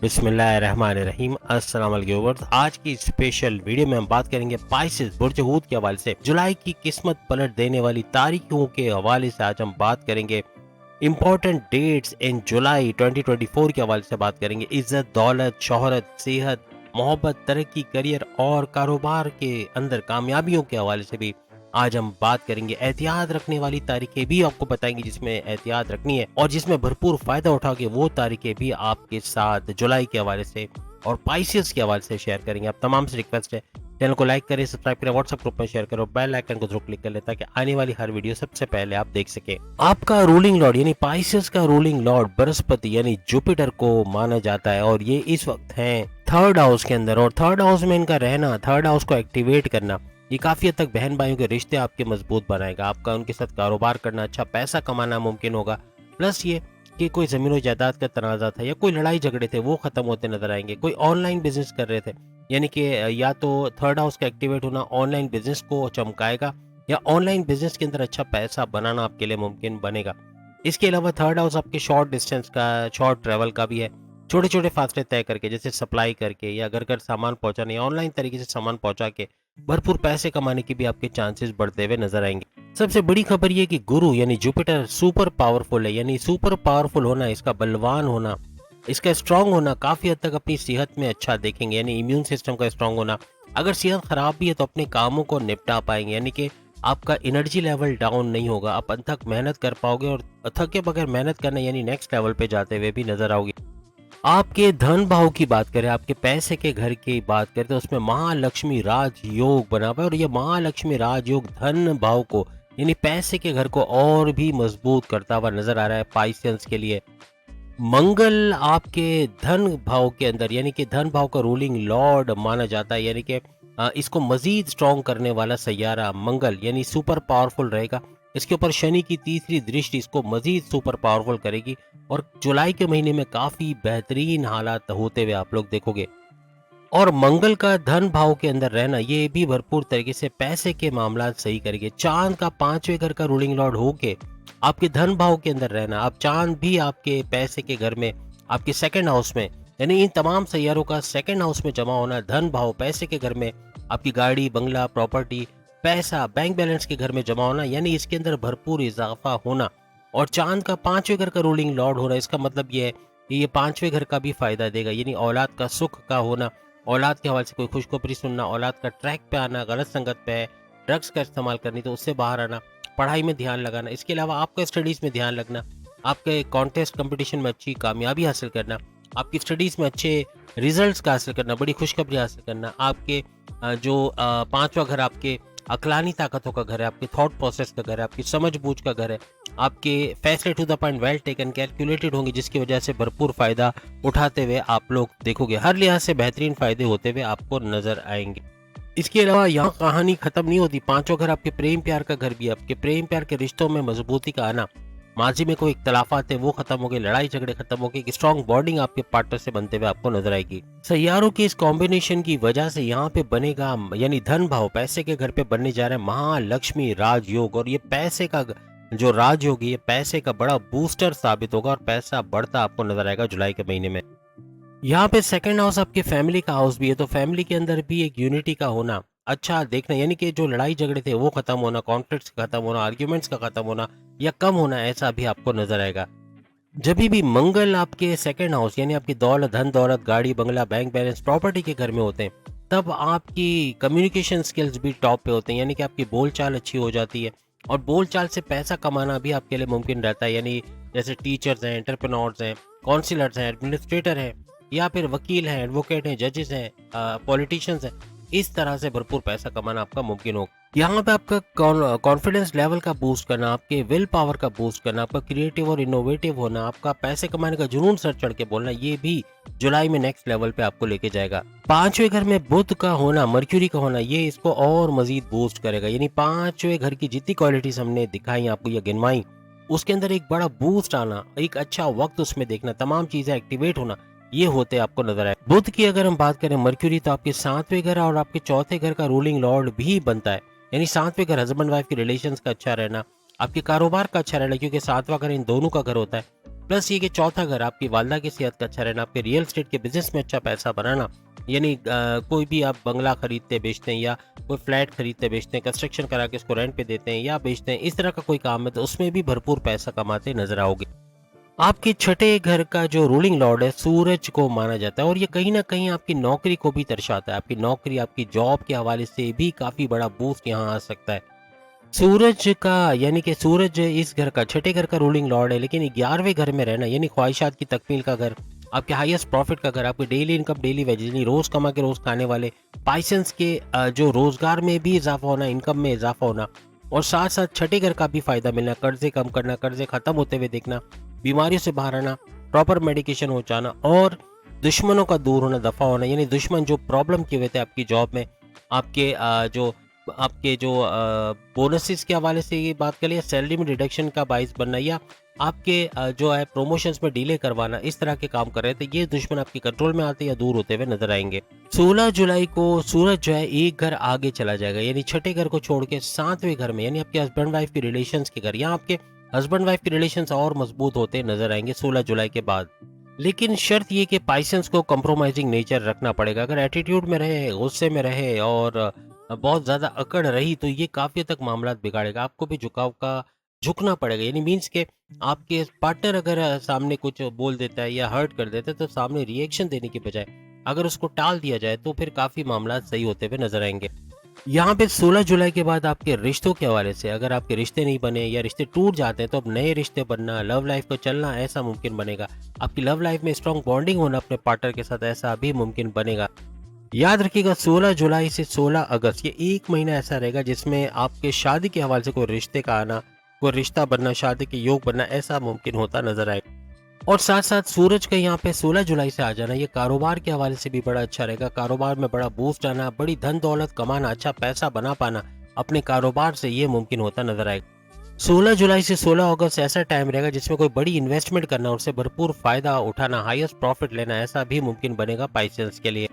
बिस्मिल्लाहिर्रहमानिर्रहीम। अस्सलाम वालेकुम व्यूअर्स। आज की स्पेशल वीडियो में हम बात करेंगे पाइसेस बुर्ज हूत के हवाले से जुलाई की किस्मत पलट देने वाली तारीखों के हवाले से। आज हम बात करेंगे इंपॉर्टेंट डेट्स इन जुलाई 2024 के हवाले से बात करेंगे। इज्जत, दौलत, शोहरत, सेहत, मोहब्बत, तरक्की, करियर और कारोबार के अंदर कामयाबियों के हवाले से भी आज हम बात करेंगे। एहतियात रखने वाली तारीखें भी आपको बताएंगे जिसमें एहतियात रखनी है और जिसमें भरपूर फायदा उठाओगे, वो तारीखें भी आपके साथ जुलाई के हवाले से और पाइसेस के हवाले से शेयर करेंगे। आप तमाम से रिक्वेस्ट है, चैनल को लाइक करें, सब्सक्राइब करें, व्हाट्सएप ग्रुप में शेयर करो, बेल आइकन को जरूर क्लिक कर लें ताकि आने वाली हर वीडियो सबसे पहले आप देख सके। आपका रूलिंग लॉर्ड यानी पाइसेस का रूलिंग लॉर्ड बृहस्पति यानी जुपिटर को माना जाता है और ये इस वक्त हैं थर्ड हाउस के अंदर। और थर्ड हाउस में इनका रहना, थर्ड हाउस को एक्टिवेट करना, ये काफी हद तक बहन भाइयों के रिश्ते आपके मजबूत बनाएगा। आपका उनके साथ कारोबार करना, अच्छा पैसा कमाना मुमकिन होगा। प्लस ये कि कोई जमीन और जायदाद का तनाजा था या कोई लड़ाई झगड़े थे वो खत्म होते नजर आएंगे। कोई ऑनलाइन बिजनेस कर रहे थे यानी कि या तो थर्ड हाउस का एक्टिवेट होना ऑनलाइन बिजनेस को चमकाएगा या ऑनलाइन बिजनेस के अंदर अच्छा पैसा बनाना आपके लिए मुमकिन बनेगा। इसके अलावा थर्ड हाउस आपके शॉर्ट डिस्टेंस का, शॉर्ट ट्रेवल का भी है। छोटे छोटे फासले तय करके, जैसे सप्लाई करके या घर घर सामान पहुंचाने या ऑनलाइन तरीके से सामान पहुंचा के भरपूर पैसे कमाने की भी आपके चांसेस बढ़ते हुए नजर आएंगे। सबसे बड़ी खबर ये कि गुरु यानी जुपिटर सुपर पावरफुल है। यानी सुपर पावरफुल होना, इसका बलवान होना, इसका स्ट्रांग होना काफी हद तक अपनी सेहत में अच्छा देखेंगे। यानी इम्यून सिस्टम का स्ट्रांग होना। अगर सेहत खराब भी है तो अपने कामों को निपटा पाएंगे, यानी कि आपका एनर्जी लेवल डाउन नहीं होगा। आप अथक मेहनत कर पाओगे और थके बगैर मेहनत करना यानी नेक्स्ट लेवल पे जाते हुए भी नजर आओगे। आपके धन भाव की बात करें, आपके पैसे के घर की बात करें तो उसमें महालक्ष्मी राजयोग बना हुआ है और ये महालक्ष्मी राजयोग धन भाव को यानी पैसे के घर को और भी मजबूत करता हुआ नजर आ रहा है पाइसेंस के लिए। मंगल आपके धन भाव के अंदर यानी कि धन भाव का रूलिंग लॉर्ड माना जाता है, यानी कि इसको मजीद स्ट्रॉन्ग करने वाला सैयारा मंगल यानी सुपर पावरफुल रहेगा। इसके ऊपर शनि की तीसरी दृष्टि इसको मजीद सुपर पावरफुल करेगी और जुलाई के महीने में काफी बेहतरीन हालात होते हुए आप लोग देखोगे। और मंगल का धन भाव के अंदर रहना ये भी भरपूर तरीके से पैसे के मामला सही करेंगे। चांद का पांचवें घर का रूलिंग लॉर्ड होके आपके धन भाव के अंदर रहना, अब चांद भी आपके पैसे के घर में, आपके सेकंड हाउस में, यानी इन तमाम सैयारों का सेकंड हाउस में जमा होना, धन भाव पैसे के घर में, आपकी गाड़ी, बंगला, प्रॉपर्टी, पैसा, बैंक बैलेंस के घर में जमा होना, यानी इसके अंदर भरपूर इजाफा होना। और चांद का पांचवें घर का रूलिंग लॉर्ड होना, इसका मतलब ये है कि ये पांचवें घर का भी फायदा देगा। यानी औलाद का सुख का होना, औलाद के हवाले से कोई खुशखबरी सुनना, औलाद का ट्रैक पे आना, गलत संगत पे है, ड्रग्स का इस्तेमाल करनी तो उससे बाहर आना, पढ़ाई में ध्यान लगाना। इसके अलावा आपका स्टडीज़ में ध्यान लगना, आपके कॉन्टेस्ट कंपटीशन में अच्छी कामयाबी हासिल करना, आपकी स्टडीज़ में अच्छे रिजल्ट्स का हासिल करना, बड़ी खुशखबरी हासिल करना। आपके जो पांचवा घर आपके अकलानी ताकतों का घर है, आपके थॉट प्रोसेस का घर है, आपकी समझ बूझ का घर है, आपके फैसले to the point, well taken, calculated होंगे, जिसकी वजह से भरपूर फायदा उठाते हुए आप लोग देखोगे। हर लिहाज से बेहतरीन फायदे होते हुए आपको नजर आएंगे। इसके अलावा यहाँ कहानी खत्म नहीं होती। पांचों घर आपके प्रेम प्यार का घर भी है। आपके प्रेम प्यार के रिश्तों में मजबूती का आना, माजी में कोई इख्तलाफात है वो खत्म हो गए, लड़ाई झगड़े खत्म हो गए, स्ट्रॉन्ग बॉन्डिंग आपके पार्टनर से बनते हुए आपको नजर आएगी। सैयारों के इस कॉम्बिनेशन की वजह से यहाँ पे बनेगा यानी धन भाव पैसे के घर पे बनने जा रहा है महालक्ष्मी राजयोग। और ये पैसे का जो राजयोग है ये पैसे का बड़ा बूस्टर साबित होगा और पैसा बढ़ता आपको नजर आएगा जुलाई के महीने में। यहाँ पे सेकंड हाउस आपके फैमिली का हाउस भी है, तो फैमिली के अंदर भी एक यूनिटी का होना अच्छा देखना, यानी कि जो लड़ाई झगड़े थे वो खत्म होना, कॉन्फ्लिक्ट्स का खत्म होना, आर्ग्यूमेंट्स का खत्म होना या कम होना, ऐसा भी आपको नजर आएगा। जब भी मंगल आपके सेकंड हाउस यानी आपकी दौलत, धन दौलत, गाड़ी, बंगला, बैंक बैलेंस, प्रॉपर्टी के घर में होते हैं, तब आपकी कम्युनिकेशन स्किल्स भी टॉप पे होते हैं, यानी कि आपकी बोलचाल अच्छी हो जाती है और बोलचाल से पैसा कमाना भी आपके लिए मुमकिन रहता है। यानी जैसे टीचर्स हैं, एंटरप्रेन्योर्स हैं, काउंसिलर्स हैं, एडमिनिस्ट्रेटर हैं या फिर वकील हैं, एडवोकेट हैं, जजेस हैं, पॉलिटिशियंस हैं, इस तरह से भरपूर पैसा कमाना आपका मुमकिन होगा। यहाँ पे आपका कॉन्फिडेंस लेवल का बूस्ट करना, आपके विल पावर का बूस्ट करना, आपका क्रिएटिव और इनोवेटिव होना, आपका पैसे कमाने का जुनून सर चढ़ के बोलना, ये भी जुलाई में नेक्स्ट लेवल पे आपको लेके जाएगा। पांचवें घर में बुध का होना, मर्क्यूरी का होना, ये इसको और मजीद बूस्ट करेगा। यानी पांचवें घर की जितनी क्वालिटीज हमने दिखाई आपको या गिनवाई, उसके अंदर एक बड़ा बूस्ट आना, एक अच्छा वक्त उसमें देखना, तमाम चीजें एक्टिवेट होना, ये होते आपको नजर आए। बुध की अगर हम बात करें, मर्क्यूरी तो आपके सातवें घर और आपके चौथे घर का रूलिंग लॉर्ड भी बनता है। यानी सातवें घर हस्बैंड वाइफ के रिलेशंस का अच्छा रहना, आपके कारोबार का अच्छा रहना, क्योंकि सातवां घर इन दोनों का घर होता है। प्लस ये कि चौथा घर आपकी वालदा की सेहत का अच्छा रहना, आपके रियल एस्टेट के बिजनेस में अच्छा पैसा बनाना, यानी कोई भी आप बंगला खरीदते बेचते हैं या कोई फ्लैट खरीदते बेचते हैं, कंस्ट्रक्शन करा के उसको रेंट पे देते हैं या बेचते हैं, इस तरह का कोई काम है तो उसमें भी भरपूर पैसा कमाते नजर आओगे। आपके छठे घर का जो रूलिंग लॉर्ड है सूरज को माना जाता है और ये कहीं ना कहीं आपकी नौकरी को भी दर्शाता है। आपकी नौकरी, आपकी जॉब के हवाले से भी काफी बड़ा बूस्ट यहाँ आ सकता है। सूरज का यानी कि सूरज इस घर का छठे घर का रूलिंग लॉर्ड है, लेकिन 11वें घर में रहना यानी ख्वाहिशात की तकमील का घर, आपके हाईएस्ट प्रॉफिट का घर, आपकी डेली इनकम डेली वेज यानी रोज कमा के रोज खाने वाले पाइसेंस के जो रोजगार में भी इजाफा होना, इनकम में इजाफा होना और साथ साथ छठे घर का भी फायदा मिलना, कर्जे कम करना, कर्जे खत्म होते हुए देखना, बीमारियों से बाहर आना, प्रॉपर मेडिकेशन हो जाना और दुश्मनों का दूर होना, दफा होना, यानी दुश्मन जो प्रॉब्लम किए हुए थे आपकी जॉब में, आपके जो बोनसेस के हवाले से ये बात करें या सैलरी में डिडक्शन का बाइस बनना या आपके जो है प्रमोशंस में डिले करवाना, इस तरह के काम कर रहे थे, ये दुश्मन आपके कंट्रोल में आते या दूर होते हुए नजर आएंगे। 16 जुलाई को सूरज जो है एक घर आगे चला जाएगा, यानी छठे घर को छोड़ के 7वें घर में, यानी आपके हस्बैंड वाइफ के रिलेशंस के घर, यहाँ आपके हस्बैंड वाइफ के रिलेशंस और मजबूत होते नजर आएंगे 16 जुलाई के बाद। लेकिन शर्त ये कि पाइसेंस को कंप्रोमाइजिंग नेचर रखना पड़ेगा। अगर एटीट्यूड में रहे, गुस्से में रहे और बहुत ज़्यादा अकड़ रही तो ये काफ़ी हद तक मामला बिगाड़ेगा। आपको भी झुकना पड़ेगा, यानी मीन्स के आपके पार्टनर अगर सामने कुछ बोल देता है या हर्ट कर देता है तो सामने रिएक्शन देने की बजाय अगर उसको टाल दिया जाए तो फिर काफ़ी मामला सही होते हुए नजर आएंगे। यहाँ पे 16 जुलाई के बाद आपके रिश्तों के हवाले से अगर आपके रिश्ते नहीं बने या रिश्ते टूट जाते हैं तो अब नए रिश्ते बनना, लव लाइफ को चलना ऐसा मुमकिन बनेगा। आपकी लव लाइफ में स्ट्रॉन्ग बॉन्डिंग होना अपने पार्टनर के साथ ऐसा भी मुमकिन बनेगा। याद रखिएगा 16 जुलाई से 16 अगस्त ये एक महीना ऐसा रहेगा जिसमें आपके शादी के हवाले से कोई रिश्ते का आना, कोई रिश्ता बनना, शादी के योग बनना ऐसा मुमकिन होता नजर आएगा। और साथ साथ सूरज का यहाँ पे 16 जुलाई से आ जाना ये कारोबार के हवाले से भी बड़ा अच्छा रहेगा। कारोबार में बड़ा बूस्ट आना, बड़ी धन दौलत कमाना, अच्छा पैसा बना पाना अपने कारोबार से ये मुमकिन होता नजर आएगा। 16 जुलाई से 16 अगस्त ऐसा टाइम रहेगा जिसमें कोई बड़ी इन्वेस्टमेंट करना, उससे भरपूर फायदा उठाना, हाईएस्ट प्रॉफिट लेना ऐसा भी मुमकिन बनेगा पाइसेंस के लिए।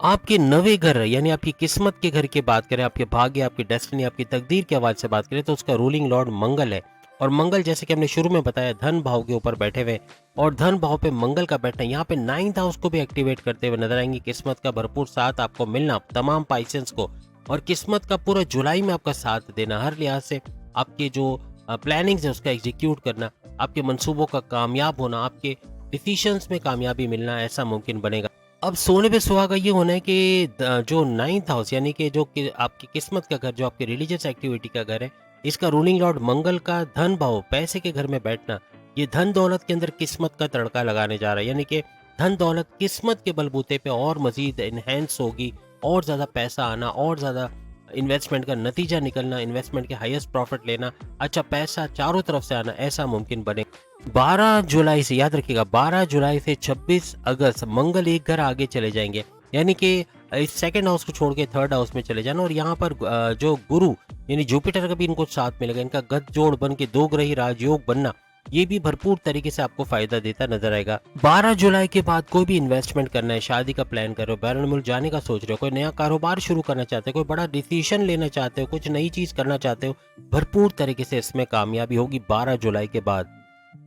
आपके नवे घर यानी आपकी किस्मत के घर की बात करें, आपके भाग्य, आपकी डेस्टिनी, आपकी तकदीर के हवाले से बात करें तो उसका रूलिंग लॉर्ड मंगल है। और मंगल जैसे कि हमने शुरू में बताया धन भाव के ऊपर बैठे हुए और धन भाव पे मंगल का बैठना यहाँ पे 9th हाउस को भी एक्टिवेट करते हुए नजर आएंगे। किस्मत का भरपूर साथ आपको मिलना तमाम पाइसेंस को और किस्मत का पूरा जुलाई में आपका साथ देना, हर लिहाज से आपके जो प्लानिंग्स है उसका एग्जीक्यूट करना, आपके मंसूबों का कामयाब होना, आपके डिसीशंस में कामयाबी मिलना ऐसा मुमकिन बनेगा। अब सोने पे सुहागा ये होना है कि जो 9th हाउस यानी कि जो कि आपकी किस्मत का घर, जो आपकी रिलीजियस एक्टिविटी का घर है, इसका रूलिंग लॉर्ड मंगल का धन भाव पैसे के घर में बैठना ये धन दौलत के अंदर किस्मत का तड़का लगाने जा रहा है। यानी कि धन दौलत किस्मत के बलबूते पे और मजीद इनहेंस होगी, और ज्यादा पैसा आना, और ज्यादा इन्वेस्टमेंट का नतीजा निकलना, इन्वेस्टमेंट के हाईएस्ट प्रॉफिट लेना, अच्छा पैसा चारों तरफ से आना ऐसा मुमकिन बने। 12 जुलाई से याद रखिएगा 12 जुलाई से 26 अगस्त मंगल एक घर आगे चले जाएंगे, यानी कि इस सेकंड हाउस को छोड़ के थर्ड हाउस में चले जाना। और यहाँ पर जो गुरु यानी जुपिटर का भी इनको साथ मिलेगा, इनका गत जोड़ बन के दो ग्रही राजयोग बनना ये भी भरपूर तरीके से आपको फायदा देता नजर आएगा। 12 जुलाई के बाद कोई भी इन्वेस्टमेंट करना है, शादी का प्लान कर रहे हो, बैरून मुल्क जाने का सोच रहे हो, कोई नया कारोबार शुरू करना चाहते हो, कोई बड़ा डिसीजन लेना चाहते हो, कुछ नई चीज करना चाहते हो, भरपूर तरीके से इसमें कामयाबी होगी 12 जुलाई के बाद।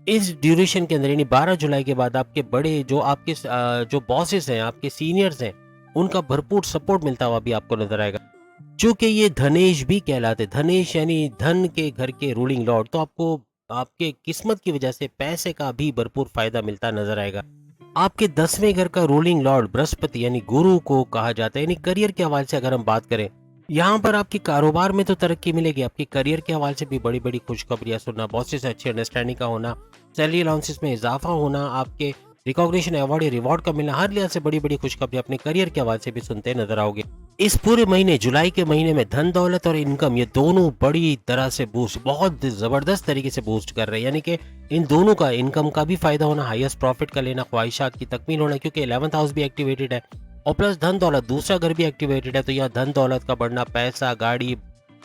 इस ड्यूरेशन के अंदर यानी 12 जुलाई के बाद आपके बड़े जो आपके जो बॉसेस हैं, आपके सीनियर्स हैं, उनका भरपूर सपोर्ट मिलता हुआ भी आपको नजर आएगा। चूंकि ये धनेश भी कहलाते, धनेश यानी धन के घर के रूलिंग लॉर्ड, तो आपको आपके किस्मत की वजह से पैसे का भी भरपूर फायदा मिलता नजर आएगा। आपके 10वें घर का रूलिंग लॉर्ड बृहस्पति यानी गुरु को कहा जाता है, यानी करियर के हवाले से अगर हम बात करें, यहाँ पर आपके कारोबार में तो तरक्की मिलेगी, आपके करियर के हवाले से भी बड़ी बड़ी खुशखबरियां सुनना, बॉसेस से अच्छी अंडरस्टैंडिंग का होना, सैलरी अलाउंसेस में इजाफा होना, आपके रिकॉग्निशन अवार्ड या रिवॉर्ड का मिलना, हर लिहाज से बड़ी बड़ी खुशखबरियां अपने करियर के हवाले से भी सुनते नजर आओगे। इस पूरे महीने जुलाई के महीने में धन दौलत और इनकम ये दोनों बड़ी तरह से बूस्ट, बहुत जबरदस्त तरीके से बूस्ट कर रहे हैं, यानी कि इन दोनों का इनकम का भी फायदा होना, हाईएस्ट प्रॉफिट का लेना, ख्वाहिशात की तकमील होना, क्योंकि 11th हाउस भी एक्टिवेटेड है और प्लस धन दौलत दूसरा घर भी एक्टिवेटेड है, तो यहाँ धन दौलत का बढ़ना, पैसा, गाड़ी,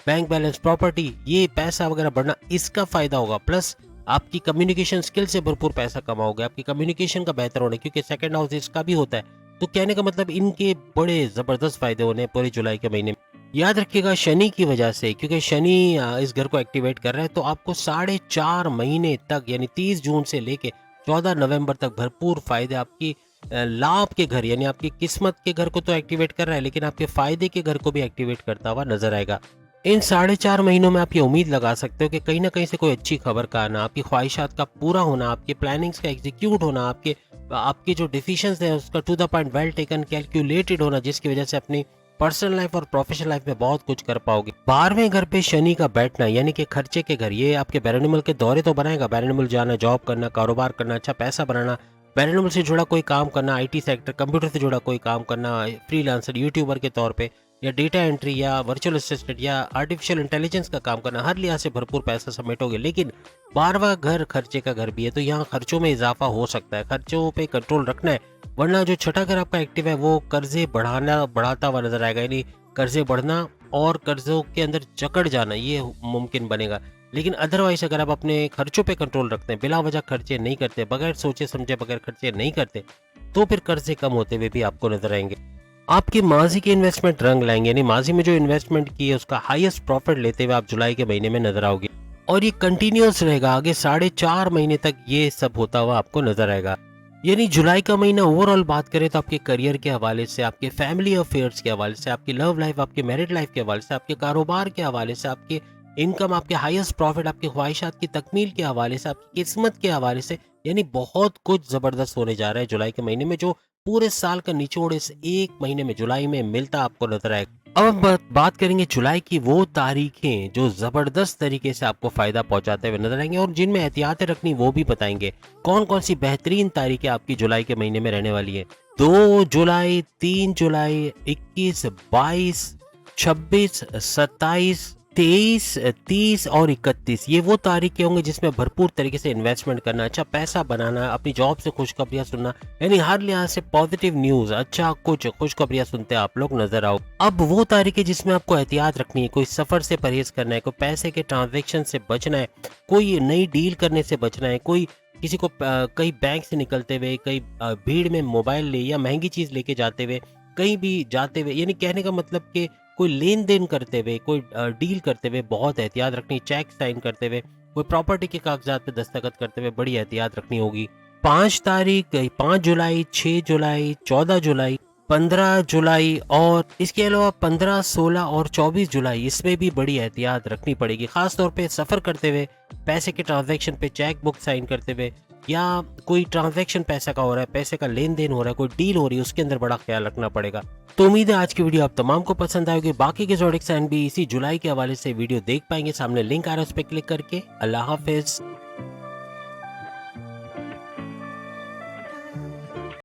बैंक बैलेंस, प्रॉपर्टी, ये पैसा वगैरह बढ़ना, इसका फायदा होगा। प्लस आपकी कम्युनिकेशन स्किल से भरपूर पैसा कमाओगे, आपकी कम्युनिकेशन का बेहतर होने, क्योंकि सेकंड हाउस इसका भी होता है, तो कहने का मतलब इनके बड़े जबरदस्त फायदे होने पूरे जुलाई के महीने में। याद रखिएगा शनि की वजह से, क्योंकि शनि इस घर को एक्टिवेट कर रहा है, तो आपको 4.5 महीने तक यानी 30 जून से लेके 14 नवंबर तक भरपूर फायदे आपकी लाभ के घर यानी आपकी किस्मत के घर को तो एक्टिवेट कर रहा है, लेकिन आपके फायदे के घर को भी एक्टिवेट करता हुआ नजर आएगा। इन 4.5 महीनों में आप ये उम्मीद लगा सकते हो कि कहीं ना कहीं से कोई अच्छी खबर का आना, आपकी ख्वाहिशात का पूरा होना, आपके प्लानिंग्स का एग्जीक्यूट होना, आपके आपके जो डिसीजंस है उसका to the point well taken calculated होना, जिसकी वजह से अपनी पर्सनल लाइफ और प्रोफेशनल लाइफ में बहुत कुछ कर पाओगे। 12वें घर पे शनि का बैठना यानी कि खर्चे के घर, ये आपके बैरनिमल के दौरे तो बनाएगा। बैरनिमल जाना, जॉब करना, कारोबार करना, अच्छा पैसा बनाना, बैरनिमल से जुड़ा कोई काम करना, आईटी सेक्टर, कंप्यूटर से जुड़ा कोई काम करना, फ्रीलांसर, यूट्यूबर के तौर पे, या डेटा एंट्री या वर्चुअल असिस्टेंट या आर्टिफिशियल इंटेलिजेंस का काम करना, हर लिहाज से भरपूर पैसा समेटोगे। लेकिन 12वां घर खर्चे का घर भी है, तो यहाँ खर्चों में इजाफा हो सकता है, खर्चों पे कंट्रोल रखना है। वरना जो छठा घर आपका एक्टिव है वो कर्जे बढ़ाता हुआ नजर आएगा, यानी कर्जे बढ़ना और कर्जों के अंदर जकड़ जाना ये मुमकिन बनेगा। लेकिन अदरवाइज अगर आप अपने खर्चों पे कंट्रोल रखते हैं, बिला वजह खर्चे नहीं करते, बगैर सोचे समझे बगैर खर्चे नहीं करते, तो फिर कर्जे कम होते हुए भी आपको नजर आएंगे। आपके माजी के इन्वेस्टमेंट रंग लाएंगे, यानी माजी में जो इन्वेस्टमेंट की है उसका हाईएस्ट प्रॉफिट लेते हुए आप जुलाई के महीने में नजर आओगे, और ये कंटिन्यूस रहेगा आगे 4.5 महीने तक ये सब होता हुआ आपको नजर आएगा। यानी जुलाई का महीना ओवरऑल बात करें तो आपके करियर के हवाले से, आपके फैमिली अफेयर्स के हवाले से, आपकी लव लाइफ, आपके मैरिड लाइफ के हवाले से, आपके कारोबार के हवाले से, आपके इनकम, आपके हाईएस्ट प्रॉफिट, आपकी ख्वाहिशात की तकमील के हवाले से, आपकी किस्मत के हवाले से, यानी बहुत कुछ जबरदस्त होने जा रहा है जुलाई के महीने में, जो पूरे साल का निचोड़ इस एक महीने में जुलाई में मिलता आपको नजर आएगा। अब हम बात करेंगे जुलाई की वो तारीखें जो जबरदस्त तरीके से आपको फायदा पहुंचाते हुए नजर आएंगे, और जिनमें एहतियातें रखनी वो भी बताएंगे। कौन कौन सी बेहतरीन तारीखें आपकी जुलाई के महीने में रहने वाली है। 2 जुलाई, 3 जुलाई, 21, 22, 26, 27, 23, 30 और 31 ये वो तारीखें होंगे जिसमें भरपूर तरीके से इन्वेस्टमेंट करना, अच्छा पैसा बनाना, अपनी जॉब से खुशखबरियां सुनना, यानी हर लिहाज से पॉजिटिव न्यूज, अच्छा कुछ खुशखबरियां सुनते आप लोग नजर आओ। अब वो तारीखें जिसमें आपको एहतियात रखनी है, कोई सफर से परहेज करना है, कोई पैसे के ट्रांजेक्शन से बचना है, कोई नई डील करने से बचना है, कोई किसी को कहीं बैंक से निकलते हुए, कहीं भीड़ में मोबाइल ले या महंगी चीज लेके जाते हुए, कहीं भी जाते हुए, यानी कहने का मतलब कि कोई लेन देन करते हुए, कोई डील करते हुए बहुत एहतियात रखनी, चेक साइन करते हुए, कोई प्रॉपर्टी के कागजात पे दस्तखत करते हुए बड़ी एहतियात रखनी होगी। 5 तारीख, 5 जुलाई, 6 जुलाई, 14 जुलाई, 15 जुलाई और इसके अलावा 15, 16 और 24 जुलाई, इसमें भी बड़ी एहतियात रखनी पड़ेगी, खास तौर पे सफर करते हुए, पैसे के ट्रांजैक्शन पे चेक बुक साइन करते हुए, या कोई ट्रांजैक्शन पैसा का हो रहा है, पैसे का लेन देन हो रहा है, कोई डील हो रही है, उसके अंदर बड़ा ख्याल रखना पड़ेगा। तो उम्मीद है आज की वीडियो आप तमाम को पसंद आएगी। बाकी के ज़ोडिएक साइन भी इसी जुलाई के हवाले से वीडियो देख पाएंगे, सामने लिंक आ रहा है उस पर क्लिक करके। अल्लाह हाफिज।